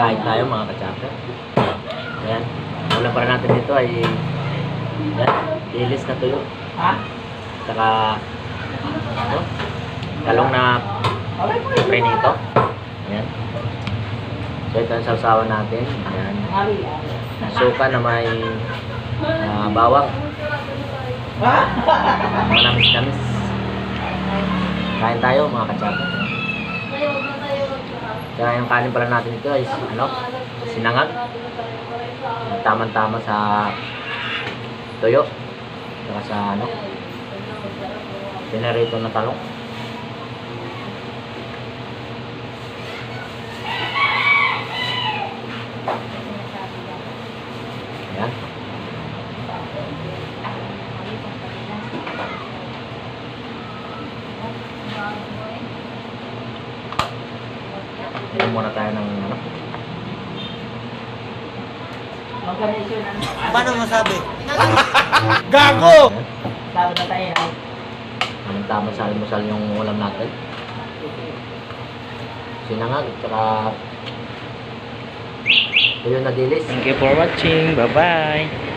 Kain tayo mga katsaka. Ayan. Ulam para natin dito ay yan, dilis na tuyo. Saka ano, talong na prenito. Ayan. So ito ang sausawan natin. Ayan. Suka na may bawang. Manamis-namis. Kain tayo mga katsaka. Kaya yung kanin pala natin ito ay sinangag. Tama-tama sa tuyo. Saka sa pinarito na talong. Ayan. Ayan muna tayo ng Paano masabi? Gago! Bago na tayo. tama sa almusal yung ulam natin. Sinangag, saka tuyo na dilis. Thank you for watching. Bye-bye.